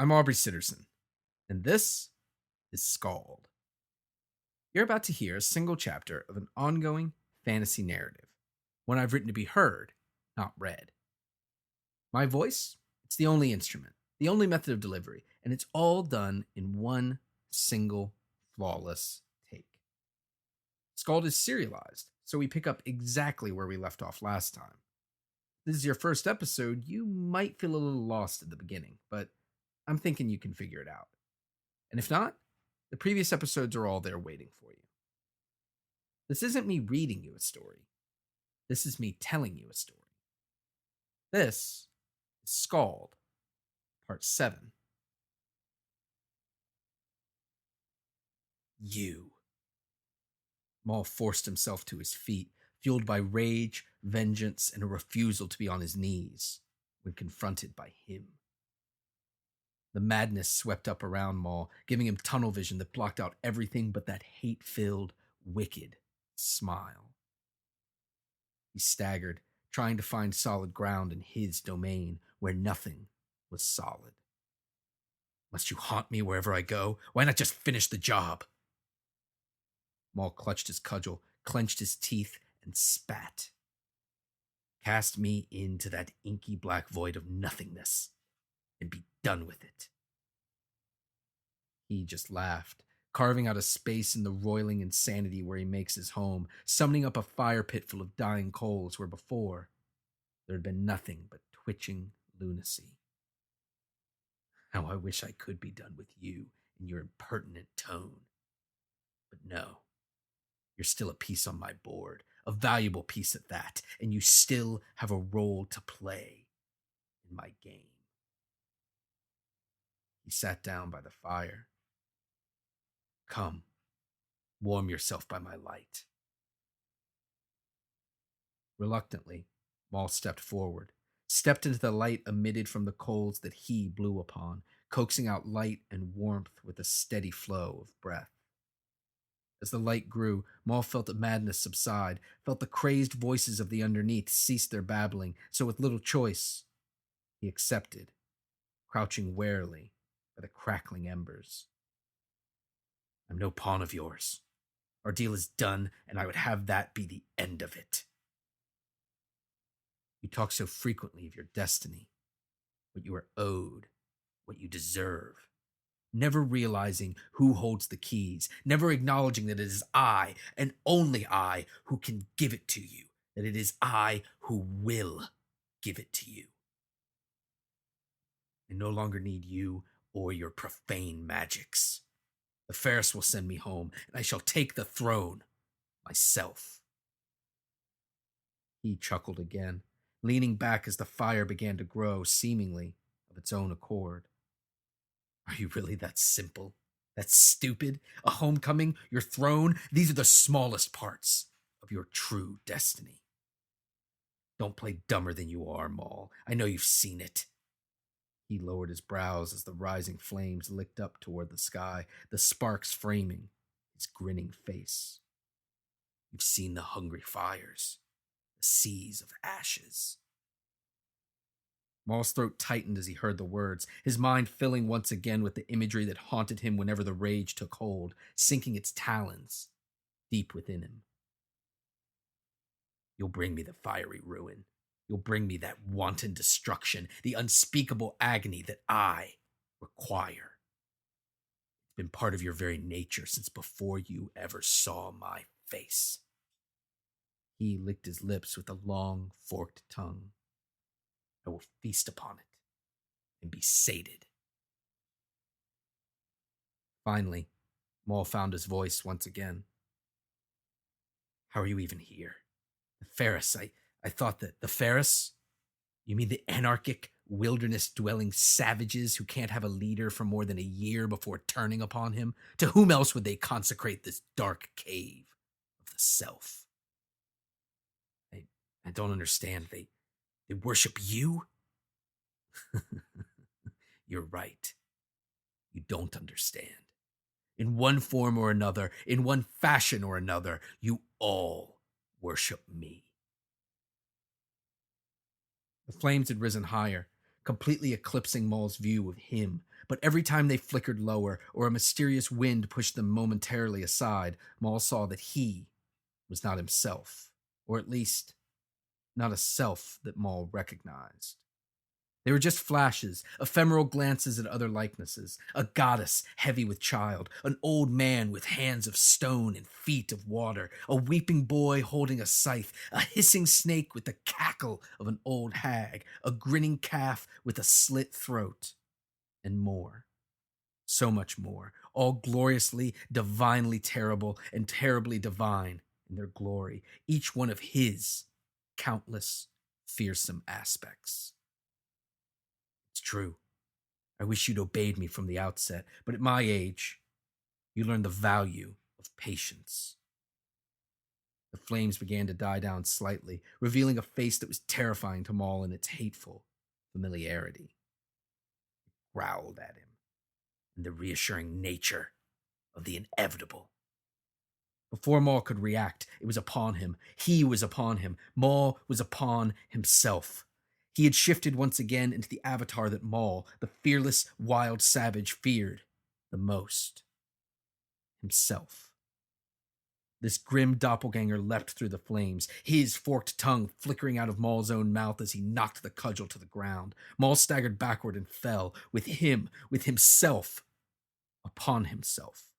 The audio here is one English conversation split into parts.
I'm Aubrey Sitterson, and this is SKALD. You're about to hear a single chapter of an ongoing fantasy narrative, one I've written to be heard, not read. My voice, it's the only instrument, the only method of delivery, and it's all done in one single, flawless take. SKALD is serialized, so we pick up exactly where we left off last time. If this is your first episode, you might feel a little lost at the beginning, but I'm thinking you can figure it out. And if not, the previous episodes are all there waiting for you. This isn't me reading you a story. This is me telling you a story. This is SKALD, Part 7. You. Maul forced himself to his feet, fueled by rage, vengeance, and a refusal to be on his knees when confronted by him. The madness swept up around Maul, giving him tunnel vision that blocked out everything but that hate-filled, wicked smile. He staggered, trying to find solid ground in his domain, where nothing was solid. Must you haunt me wherever I go? Why not just finish the job? Maul clutched his cudgel, clenched his teeth, and spat. Cast me into that inky black void of nothingness, and be done with it. He just laughed, carving out a space in the roiling insanity where he makes his home, summoning up a fire pit full of dying coals where before there had been nothing but twitching lunacy. How I wish I could be done with you and your impertinent tone. But no, you're still a piece on my board, a valuable piece at that, and you still have a role to play in my game. He sat down by the fire. Come, warm yourself by my light. Reluctantly, Maul stepped forward, stepped into the light emitted from the coals that he blew upon, coaxing out light and warmth with a steady flow of breath. As the light grew, Maul felt the madness subside, felt the crazed voices of the underneath cease their babbling, so with little choice, he accepted, crouching warily by the crackling embers. I'm no pawn of yours. Our deal is done, and I would have that be the end of it. You talk so frequently of your destiny, what you are owed, what you deserve, never realizing who holds the keys, never acknowledging that it is I, and only I, who can give it to you, that it is I who will give it to you. I no longer need you or your profane magics. The Ferris will send me home, and I shall take the throne myself. He chuckled again, leaning back as the fire began to grow, seemingly of its own accord. Are you really that simple? That stupid? A homecoming? Your throne? These are the smallest parts of your true destiny. Don't play dumber than you are, Maul. I know you've seen it. He lowered his brows as the rising flames licked up toward the sky, the sparks framing his grinning face. You've seen the hungry fires, the seas of ashes. Maul's throat tightened as he heard the words, his mind filling once again with the imagery that haunted him whenever the rage took hold, sinking its talons deep within him. You'll bring me the fiery ruin. You'll bring me that wanton destruction, the unspeakable agony that I require. It's been part of your very nature since before you ever saw my face. He licked his lips with a long, forked tongue. I will feast upon it and be sated. Finally, Maul found his voice once again. How are you even here? The Ferris, I thought that the Ferris? You mean the anarchic, wilderness-dwelling savages who can't have a leader for more than a year before turning upon him? To whom else would they consecrate this dark cave of the self? I don't understand. They worship you? You're right. You don't understand. In one form or another, in one fashion or another, you all worship me. The flames had risen higher, completely eclipsing Maul's view of him. But every time they flickered lower, or a mysterious wind pushed them momentarily aside, Maul saw that he was not himself, or at least not a self that Maul recognized. They were just flashes, ephemeral glances at other likenesses. A goddess heavy with child, an old man with hands of stone and feet of water, a weeping boy holding a scythe, a hissing snake with the cackle of an old hag, a grinning calf with a slit throat, and more. So much more, all gloriously, divinely terrible, and terribly divine in their glory, each one of his countless, fearsome aspects. It's true. I wish you'd obeyed me from the outset, but at my age, you learn the value of patience. The flames began to die down slightly, revealing a face that was terrifying to Maul in its hateful familiarity. It growled at him in the reassuring nature of the inevitable. Before Maul could react, it was upon him. He was upon him. Maul was upon himself. He had shifted once again into the avatar that Maul, the fearless, wild savage, feared the most. Himself. This grim doppelganger leapt through the flames, his forked tongue flickering out of Maul's own mouth as he knocked the cudgel to the ground. Maul staggered backward and fell, with himself, upon himself.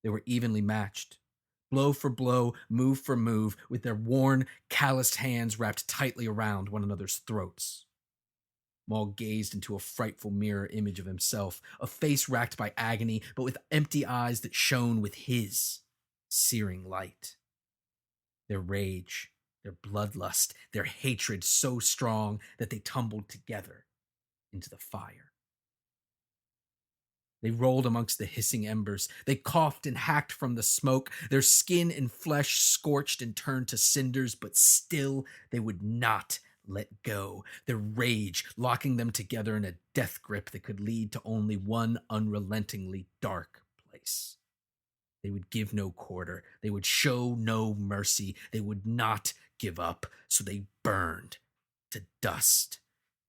They were evenly matched. Blow for blow, move for move, with their worn, calloused hands wrapped tightly around one another's throats. Maul gazed into a frightful mirror image of himself, a face racked by agony, but with empty eyes that shone with his searing light. Their rage, their bloodlust, their hatred so strong that they tumbled together into the fire. They rolled amongst the hissing embers. They coughed and hacked from the smoke, their skin and flesh scorched and turned to cinders, but still they would not let go, their rage locking them together in a death grip that could lead to only one unrelentingly dark place. They would give no quarter. They would show no mercy. They would not give up, so they burned to dust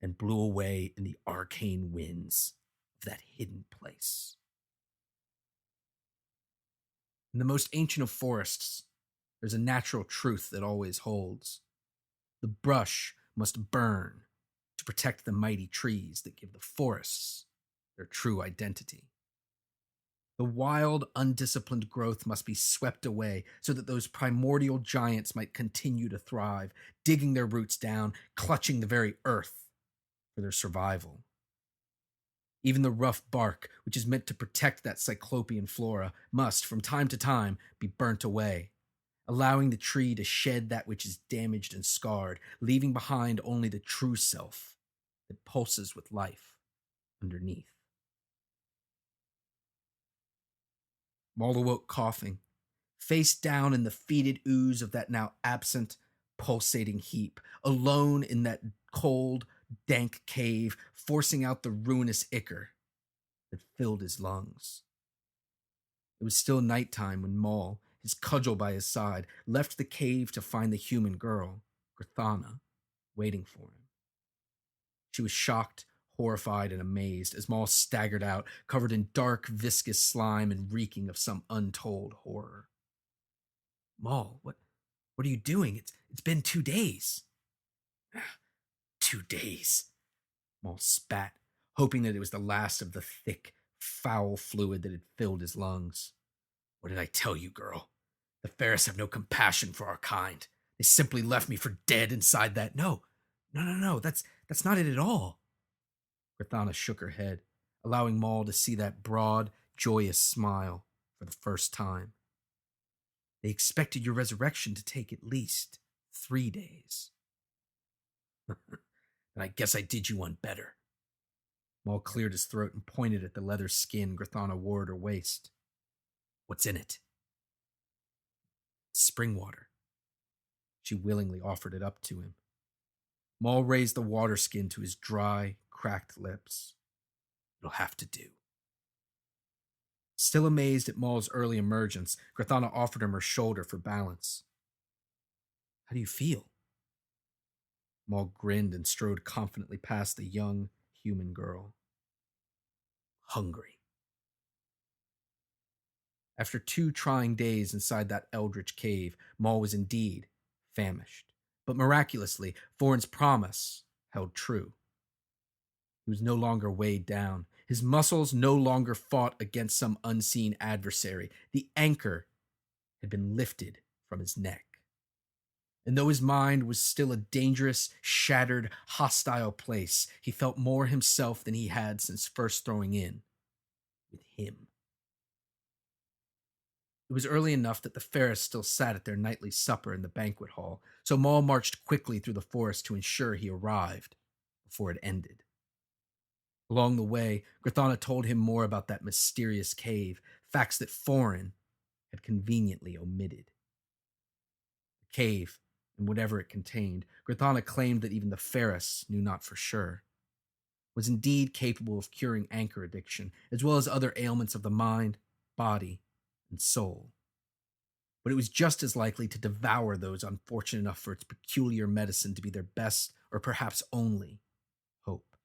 and blew away in the arcane winds of that hidden place. In the most ancient of forests, there's a natural truth that always holds. The brush must burn to protect the mighty trees that give the forests their true identity. The wild, undisciplined growth must be swept away so that those primordial giants might continue to thrive, digging their roots down, clutching the very earth for their survival. Even the rough bark, which is meant to protect that cyclopean flora, must, from time to time, be burnt away, allowing the tree to shed that which is damaged and scarred, leaving behind only the true self that pulses with life underneath. Maul awoke coughing, face down in the fetid ooze of that now absent, pulsating heap, alone in that cold, dank cave, forcing out the ruinous ichor that filled his lungs. It was still nighttime when Maul, his cudgel by his side, left the cave to find the human girl, Grithanna, waiting for him. She was shocked, horrified, and amazed as Maul staggered out, covered in dark, viscous slime and reeking of some untold horror. Maul, what are you doing? It's been 2 days. 2 days. Maul spat, hoping that it was the last of the thick, foul fluid that had filled his lungs. What did I tell you, girl? The Ferris have no compassion for our kind. They simply left me for dead inside that. No, that's not it at all. Grithanna shook her head, allowing Maul to see that broad, joyous smile for the first time. They expected your resurrection to take at least 3 days. And I guess I did you one better. Maul cleared his throat and pointed at the leather skin Grithanna wore at her waist. What's in it? Spring water. She willingly offered it up to him. Maul raised the water skin to his dry, cracked lips. It'll have to do. Still amazed at Maul's early emergence, Grithanna offered him her shoulder for balance. How do you feel? Maul grinned and strode confidently past the young human girl. Hungry. After 2 trying days inside that eldritch cave, Maul was indeed famished. But miraculously, Thorin's promise held true. He was no longer weighed down. His muscles no longer fought against some unseen adversary. The anchor had been lifted from his neck. And though his mind was still a dangerous, shattered, hostile place, he felt more himself than he had since first throwing in with him. It was early enough that the Ferris still sat at their nightly supper in the banquet hall, so Maul marched quickly through the forest to ensure he arrived before it ended. Along the way, Grithanna told him more about that mysterious cave, facts that Thorin had conveniently omitted. The cave, and whatever it contained, Grithanna claimed that even the Ferris knew not for sure, was indeed capable of curing anchor addiction, as well as other ailments of the mind, body, and soul. But it was just as likely to devour those unfortunate enough for its peculiar medicine to be their best, or perhaps only, hope.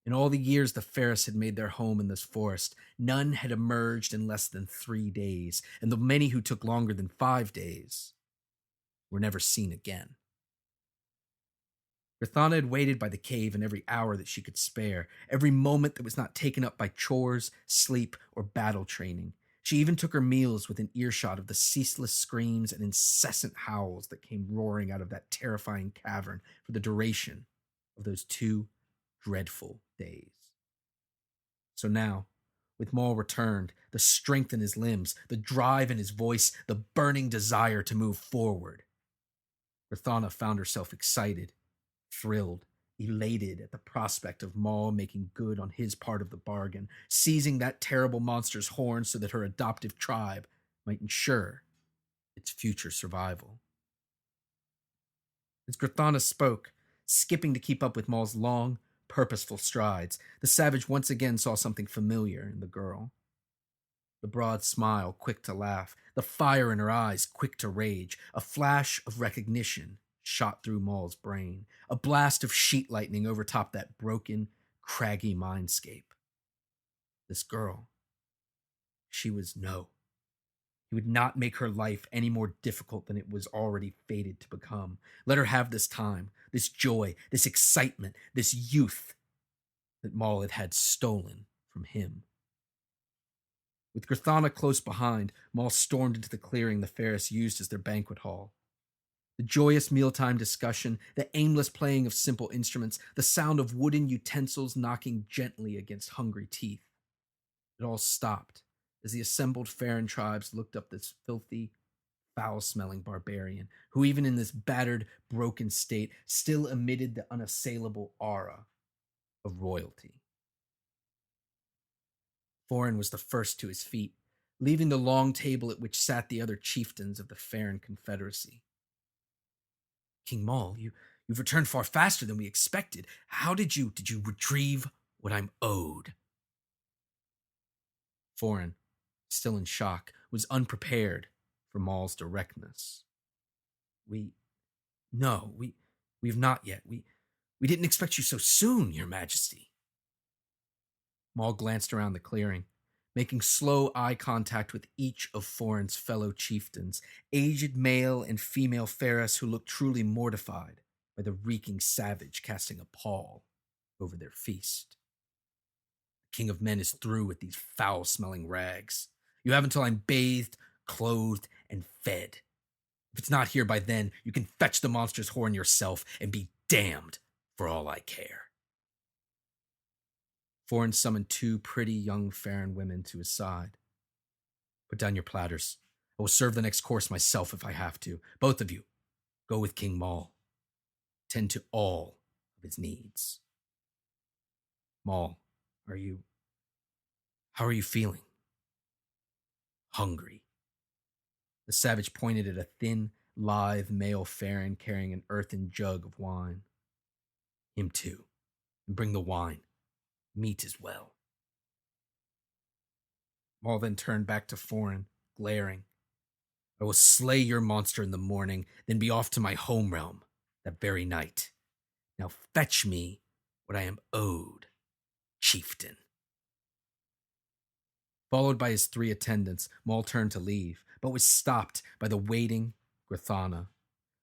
In all the years the Ferris had made their home in this forest, none had emerged in less than 3 days, and the many who took longer than 5 days were never seen again. Grithanna had waited by the cave in every hour that she could spare, every moment that was not taken up by chores, sleep, or battle training. She even took her meals within earshot of the ceaseless screams and incessant howls that came roaring out of that terrifying cavern for the duration of those 2 dreadful days. So now, with Maul returned, the strength in his limbs, the drive in his voice, the burning desire to move forward, Grithanna found herself excited, thrilled, elated at the prospect of Maul making good on his part of the bargain, seizing that terrible monster's horn so that her adoptive tribe might ensure its future survival. As Grithanna spoke, skipping to keep up with Maul's long, purposeful strides, the savage once again saw something familiar in the girl. The broad smile quick to laugh, the fire in her eyes quick to rage, a flash of recognition shot through Maul's brain, a blast of sheet lightning overtopped that broken, craggy mindscape. This girl, she was no. He would not make her life any more difficult than it was already fated to become. Let her have this time, this joy, this excitement, this youth that Maul had stolen from him. With Grithanna close behind, Maul stormed into the clearing the Ferris used as their banquet hall. The joyous mealtime discussion, the aimless playing of simple instruments, the sound of wooden utensils knocking gently against hungry teeth. It all stopped as the assembled Farron tribes looked up this filthy, foul-smelling barbarian, who even in this battered, broken state still emitted the unassailable aura of royalty. Thorin was the first to his feet, leaving the long table at which sat the other chieftains of the Farron Confederacy. King Maul, you've returned far faster than we expected. How did you retrieve what I'm owed? Thorin, still in shock, was unprepared for Maul's directness. We've not yet. We didn't expect you so soon, Your Majesty. Maul glanced around the clearing, making slow eye contact with each of Thorin's fellow chieftains, aged male and female Ferris who looked truly mortified by the reeking savage casting a pall over their feast. The King of Men is through with these foul-smelling rags. You have until I'm bathed, clothed, and fed. If it's not here by then, you can fetch the monster's horn yourself and be damned for all I care. Thorin summoned 2 pretty young Farron women to his side. Put down your platters. I will serve the next course myself if I have to. Both of you, go with King Maul. Tend to all of his needs. Maul, how are you feeling? Hungry. The savage pointed at a thin, lithe male Farron carrying an earthen jug of wine. Him too. And bring the wine. Meat as well. Maul then turned back to Thorin, glaring. I will slay your monster in the morning, then be off to my home realm that very night. Now fetch me what I am owed, chieftain." Followed by his 3 attendants, Maul turned to leave, but was stopped by the waiting Grathana,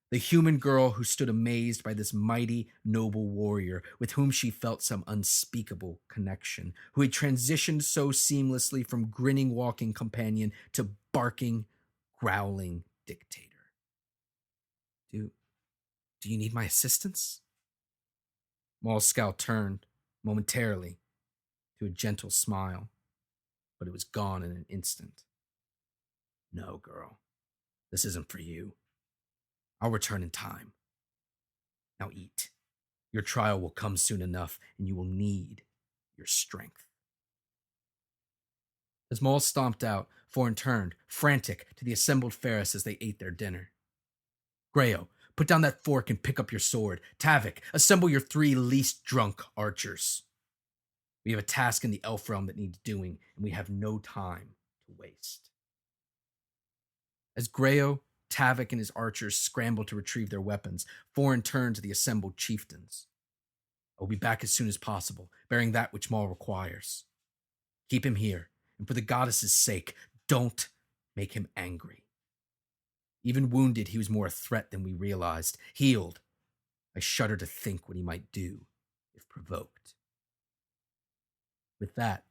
the human girl who stood amazed by this mighty, noble warrior with whom she felt some unspeakable connection, who had transitioned so seamlessly from grinning walking companion to barking, growling dictator. Do you need my assistance?" Maul's scowl turned, momentarily, to a gentle smile, but it was gone in an instant. "No, girl, this isn't for you. I'll return in time. Now eat. Your trial will come soon enough, and you will need your strength." As Maul stomped out, Foran turned, frantic, to the assembled Ferris as they ate their dinner. "Greyo, put down that fork and pick up your sword. Tavik, assemble your 3 least drunk archers. We have a task in the elf realm that needs doing, and we have no time to waste." As Greyo, Tavik, and his archers scrambled to retrieve their weapons, Foran turned to the assembled chieftains. "I will be back as soon as possible, bearing that which Maul requires. Keep him here, and for the goddess's sake, don't make him angry. Even wounded, he was more a threat than we realized. Healed, I shudder to think what he might do, if provoked." With that,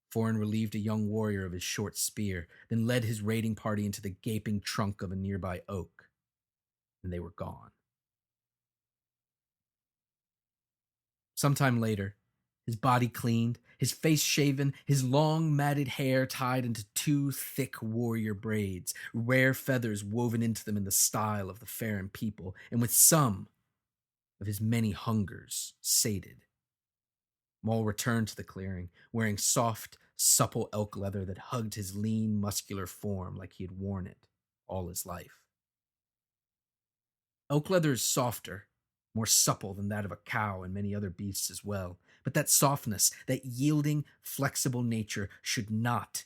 Foran relieved a young warrior of his short spear, then led his raiding party into the gaping trunk of a nearby oak, and they were gone. Sometime later, his body cleaned, his face shaven, his long matted hair tied into 2 thick warrior braids, rare feathers woven into them in the style of the Farron people, and with some of his many hungers sated, Maul returned to the clearing, wearing soft, supple elk leather that hugged his lean, muscular form like he had worn it all his life. Elk leather is softer, more supple than that of a cow and many other beasts as well, but that softness, that yielding, flexible nature should not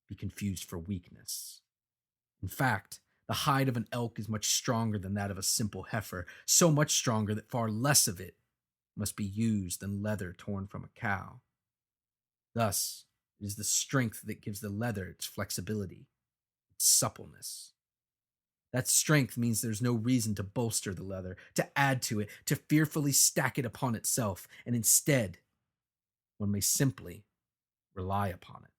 be confused for weakness. In fact, the hide of an elk is much stronger than that of a simple heifer, so much stronger that far less of it must be used than leather torn from a cow. Thus, it is the strength that gives the leather its flexibility, its suppleness. That strength means there's no reason to bolster the leather, to add to it, to fearfully stack it upon itself, and instead, one may simply rely upon it.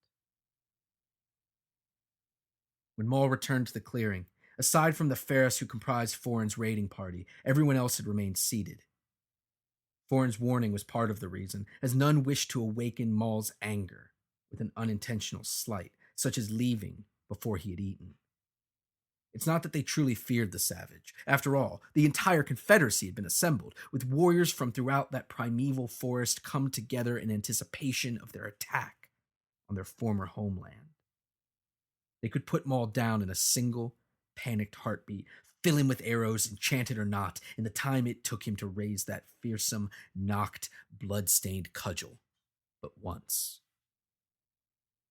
When Maul returned to the clearing, aside from the Ferris who comprised Foran's raiding party, everyone else had remained seated. Foran's warning was part of the reason, as none wished to awaken Maul's anger with an unintentional slight, such as leaving before he had eaten. It's not that they truly feared the savage. After all, the entire Confederacy had been assembled, with warriors from throughout that primeval forest come together in anticipation of their attack on their former homeland. They could put Maul down in a single, panicked heartbeat, fill him with arrows, enchanted or not, in the time it took him to raise that fearsome, knocked, blood-stained cudgel but once.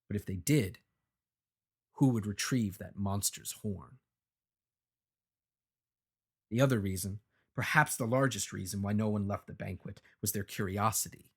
But if they did, who would retrieve that monster's horn? The other reason, perhaps the largest reason why no one left the banquet, was their curiosity.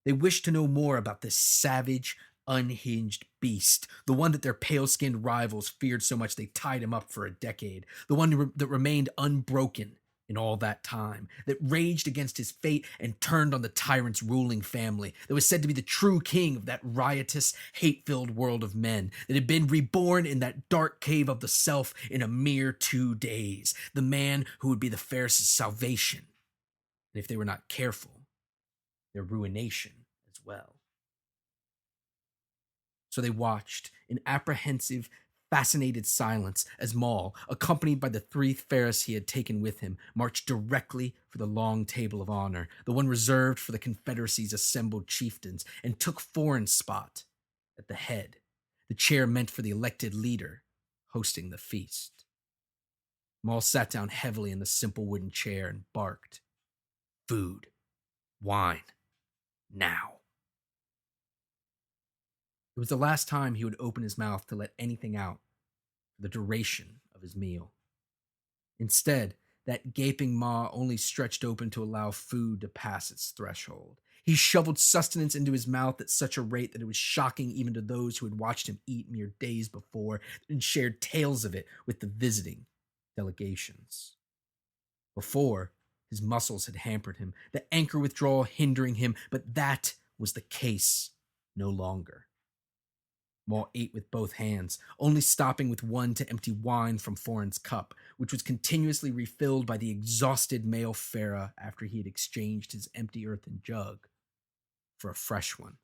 They wished to know more about this savage, unhinged beast, the one that their pale-skinned rivals feared so much they tied him up for a decade, the one that remained unbroken in all that time, that raged against his fate and turned on the tyrant's ruling family, that was said to be the true king of that riotous, hate-filled world of men, that had been reborn in that dark cave of the self in a mere 2 days, the man who would be the Ferris' salvation, and if they were not careful, their ruination as well. So they watched in apprehensive, fascinated silence as Maul, accompanied by the 3 Ferris he had taken with him, marched directly for the long table of honor, the one reserved for the Confederacy's assembled chieftains, and took Foran's spot at the head, the chair meant for the elected leader hosting the feast. Maul sat down heavily in the simple wooden chair and barked, "Food, wine, now." It was the last time he would open his mouth to let anything out for the duration of his meal. Instead, that gaping maw only stretched open to allow food to pass its threshold. He shoveled sustenance into his mouth at such a rate that it was shocking even to those who had watched him eat mere days before and shared tales of it with the visiting delegations. Before, his muscles had hampered him, the anchor withdrawal hindering him, but that was the case no longer. Maul ate with both hands, only stopping with one to empty wine from Foreign's cup, which was continuously refilled by the exhausted male Farah after he had exchanged his empty earthen jug for a fresh one.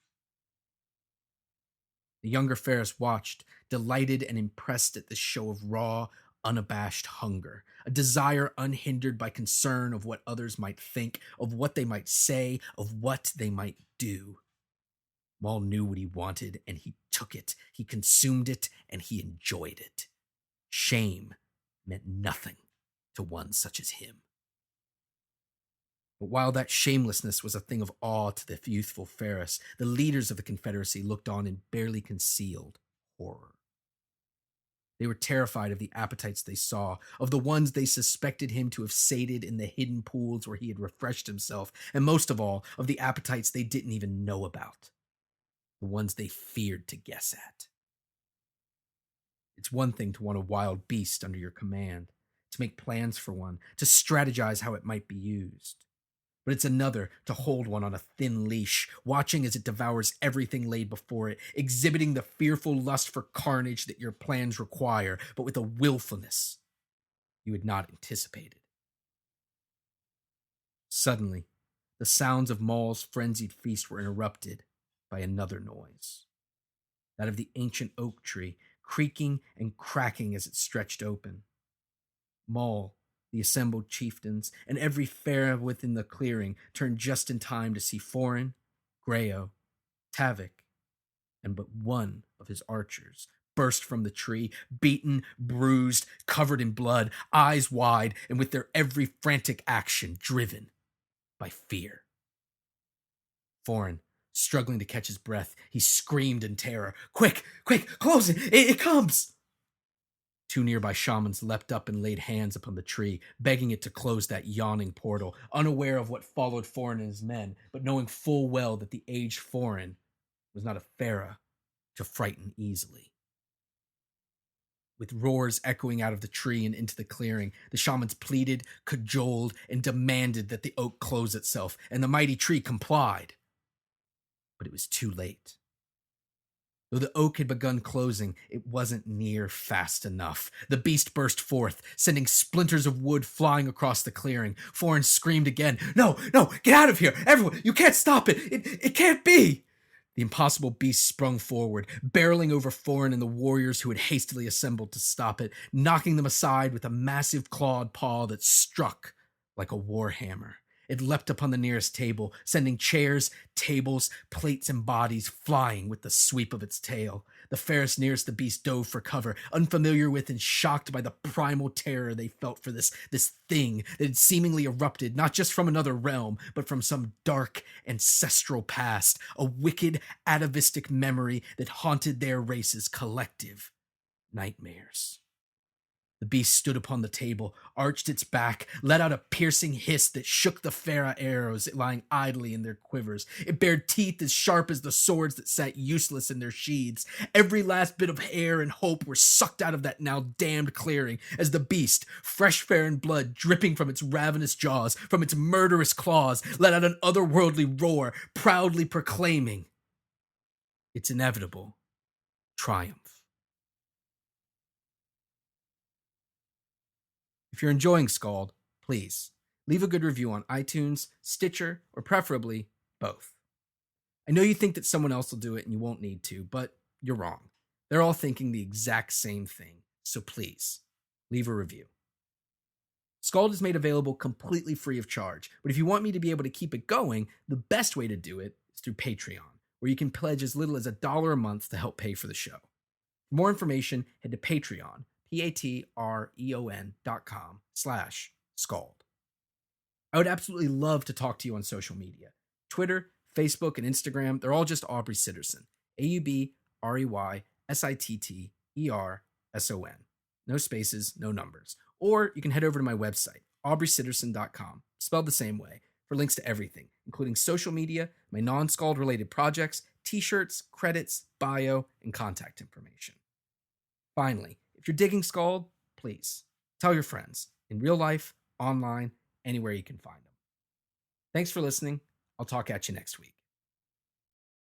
The younger Ferris watched, delighted and impressed at this show of raw, unabashed hunger, a desire unhindered by concern of what others might think, of what they might say, of what they might do. Maul knew what he wanted, and he took it. He consumed it, and he enjoyed it. Shame meant nothing to one such as him. But while that shamelessness was a thing of awe to the youthful Ferris, the leaders of the Confederacy looked on in barely concealed horror. They were terrified of the appetites they saw, of the ones they suspected him to have sated in the hidden pools where he had refreshed himself, and most of all, of the appetites they didn't even know about, the ones they feared to guess at. It's one thing to want a wild beast under your command, to make plans for one, to strategize how it might be used. But it's another to hold one on a thin leash, watching as it devours everything laid before it, exhibiting the fearful lust for carnage that your plans require, but with a willfulness you had not anticipated. Suddenly, the sounds of Maul's frenzied feast were interrupted by another noise, that of the ancient oak tree, creaking and cracking as it stretched open. Maul, the assembled chieftains, and every Farah within the clearing turned just in time to see Foreign, Grayo, Tavik, and but one of his archers burst from the tree, beaten, bruised, covered in blood, eyes wide, and with their every frantic action driven by fear. Foreign, struggling to catch his breath, he screamed in terror. Quick, close it! It comes! Two nearby shamans leapt up and laid hands upon the tree, begging it to close that yawning portal, unaware of what followed Foreign and his men, but knowing full well that the aged Foreign was not a Farah to frighten easily. With roars echoing out of the tree and into the clearing, the shamans pleaded, cajoled, and demanded that the oak close itself, and the mighty tree complied. But it was too late. Though the oak had begun closing, it wasn't near fast enough. The beast burst forth, sending splinters of wood flying across the clearing. Foreign screamed again, No, get out of here! Everyone, you can't stop it! It can't be! The impossible beast sprung forward, barreling over Foreign and the warriors who had hastily assembled to stop it, knocking them aside with a massive clawed paw that struck like a warhammer. It leapt upon the nearest table, sending chairs, tables, plates, and bodies flying with the sweep of its tail. The Ferris nearest the beast dove for cover, unfamiliar with and shocked by the primal terror they felt for this thing that had seemingly erupted not just from another realm, but from some dark ancestral past, a wicked, atavistic memory that haunted their race's collective nightmares. The beast stood upon the table, arched its back, let out a piercing hiss that shook the Farah arrows lying idly in their quivers. It bared teeth as sharp as the swords that sat useless in their sheaths. Every last bit of air and hope were sucked out of that now damned clearing as the beast, fresh Farah blood dripping from its ravenous jaws, from its murderous claws, let out an otherworldly roar, proudly proclaiming its inevitable triumph. If you're enjoying SKALD, please leave a good review on iTunes, Stitcher, or preferably both. I know you think that someone else will do it and you won't need to, but you're wrong. They're all thinking the exact same thing, so please leave a review. SKALD is made available completely free of charge, but if you want me to be able to keep it going, the best way to do it is through Patreon, where you can pledge as little as $1 a month to help pay for the show. For more information, head to Patreon, patreon.com/skald. I would absolutely love to talk to you on social media. Twitter, Facebook, and Instagram, they're all just Aubrey Sitterson. AubreySitterson. No spaces, no numbers. Or you can head over to my website, aubreysitterson.com, spelled the same way, for links to everything, including social media, my non-SKALD related projects, t-shirts, credits, bio, and contact information. Finally, if you're digging SKALD, please tell your friends, in real life, online, anywhere you can find them. Thanks for listening. I'll talk at you next week.